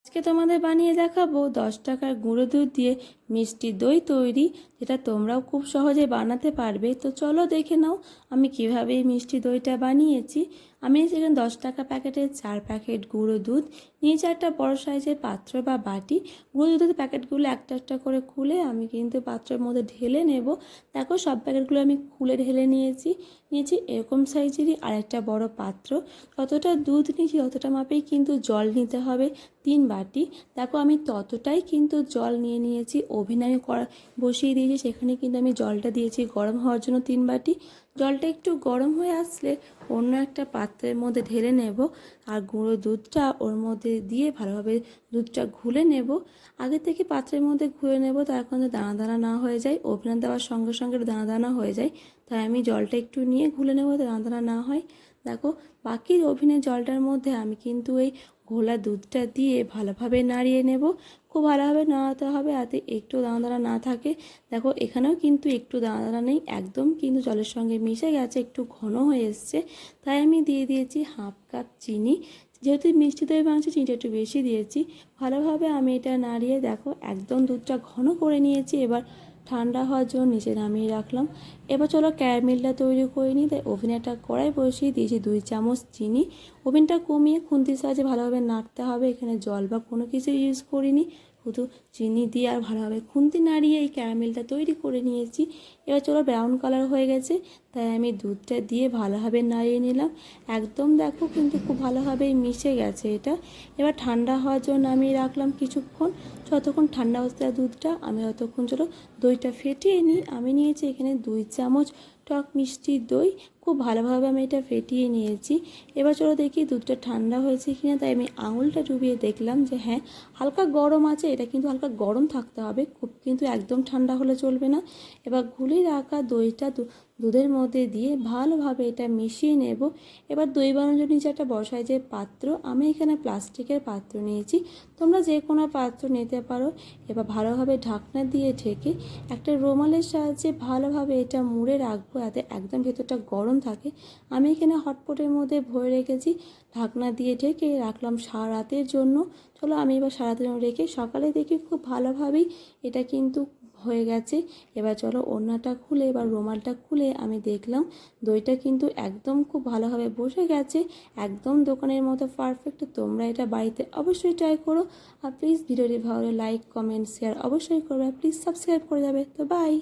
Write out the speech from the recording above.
আজকে তোমাদের বানিয়ে দেখাবো 10 টাকার গুঁড়ো দুধ দিয়ে মিষ্টি দই তৈরি, যেটা তোমরাও খুব সহজে বানাতে পারবে। তো চলো দেখে নাও আমি কিভাবে এই মিষ্টি দইটা বানিয়েছি। আমি সেখানে 10 টাকা প্যাকেটের 4 প্যাকেট গুঁড়ো দুধ নিয়েছি, একটা বড় সাইজের পাত্র বা বাটি। গুঁড়ো দুধের প্যাকেটগুলো একটা একটা করে খুলে আমি কিন্তু পাত্রের মধ্যে ঢেলে নেব। দেখো সব প্যাকেটগুলো আমি খুলে ঢেলে নিয়েছি এরকম সাইজেরই আরেকটা বড় পাত্র। যতটা দুধ নিয়েছি ততটা মাপেই কিন্তু জল নিতে হবে, 3 বাটি। দেখো আমি ততটাই কিন্তু জল নিয়ে নিয়েছি। ওভেনে আমি বসিয়ে দিয়েছি, সেখানে কিন্তু আমি জলটা দিয়েছি গরম হওয়ার জন্য 3 বাটি। জলটা একটু গরম হয়ে আসলে অন্য একটা পাত্রের মধ্যে ঢেলে নেব আর গুঁড়ো দুধটা ওর মধ্যে দিয়ে ভালোভাবে দুধটা ঘুলে নেব। আগে থেকে পাত্রের মধ্যে ঘুলে নেব, তার কারণে দানা দানা না হয়ে যায়। ওভেনে দেওয়ার সঙ্গে সঙ্গে দানা দানা হয়ে যায়, তাই আমি জলটা একটু নিয়ে ঘুলে নেব, দানা দানা না হয়। দেখো বাকি ওভেনের জলটার মধ্যে আমি কিন্তু এই ঘোলা দুধটা দিয়ে ভালোভাবে নাড়িয়ে নেব। খুব ভালোভাবে নাড়াতে হবে যাতে একটু দানা দানা না থাকে। দেখো এখানেও কিন্তু একটু দানা দানা নেই, একদম কিন্তু জলের সঙ্গে মিশে গেছে, একটু ঘন হয়ে এসছে। তাই আমি দিয়ে দিয়েছি হাফ কাপ চিনি। যেহেতু মিষ্টি দই বানাচ্ছি চিনিটা একটু বেশি দিয়েছি। ভালোভাবে আমি এটা নাড়িয়ে দেখো একদম দুধটা ঘন করে নিয়েছি। এবার ঠান্ডা হওয়ার জন্য নিচে নামিয়ে রাখলাম। এবার চলো ক্যারামেলটা তৈরি করে নিই। তাই ওভেনে একটা কড়াই বসিয়ে দিয়েছি 2 চামচ চিনি। ওভেনটা কমিয়ে খুন্তির সাহায্যে ভালোভাবে নাড়তে হবে। এখানে জল বা কোনো কিছু ইউজ করিনি, শুধু চিনি দিয়ে আর ভালোভাবে খুন্তি নাড়িয়ে এই ক্যারামেলটা তৈরি করে নিয়েছি। এবার চলো ব্রাউন কালার হয়ে গেছে, তাই আমি দুধটা দিয়ে ভালোভাবে নাড়িয়ে নিলাম। একদম দেখো কিন্তু খুব ভালোভাবেই মিশে গেছে এটা। এবার ঠান্ডা হওয়ার জন্য নামিয়ে রাখলাম কিছুক্ষণ। যতক্ষণ ঠান্ডা হচ্ছে দুধটা, আমি ততক্ষণ চলো দইটা ফেটিয়ে নিই। আমি নিয়েছি এখানে 2 চামচ টক মিষ্টি দই। খুব ভালোভাবে আমি এটা ফেটিয়ে নিয়েছি। এবার চলো দেখি দুধটা ঠান্ডা হয়েছে কিনা। তাই আমি আঙুলটা ডুবিয়ে দেখলাম যে হ্যাঁ হালকা গরম আছে। এটা কিন্তু হালকা গরম থাকতে হবে, খুব কিন্তু একদম ঠান্ডা হলে চলবে না। এবার ঘুলিয়ে রাখা দইটা দুধের মধ্যে দিয়ে ভালোভাবে এটা মিশিয়ে নেব। এবার দই বানানোর জন্য নিচে একটা বড় সাইজের পাত্র, আমি এখানে প্লাস্টিকের পাত্র নিয়েছি, তোমরা যে কোনো পাত্র নিতে পারো। এবার ভালোভাবে ঢাকনা দিয়ে ঢেকে একটা রুমালের সাহায্যে ভালোভাবে এটা মুড়ে রাখবো যাতে একদম ভেতরটা গরম থাকে। আমি এখানে হটপটের মধ্যে ভরে রেখেছি। ঢাকনা দিয়ে ঢেকে রাখলাম সারা রাতের জন্য। চলো আমি এবার সারা রাতের জন্য রেখে সকালে দেখি খুব ভালোভাবেই এটা কিন্তু হয়ে গেছে। এবার চলো ওড়নাটা খুলে এবার রুমালটা খুলে আমি দেখলাম দইটা কিন্তু একদম খুব ভালোভাবে বসে গেছে, একদম দোকানের মতো পারফেক্ট। তোমরা এটা বাড়িতে অবশ্যই ট্রাই করো। আর প্লিজ ভিডিওটি ভালো লাইক কমেন্ট শেয়ার অবশ্যই করবে, প্লিজ সাবস্ক্রাইব করে যাবে। তো বাই।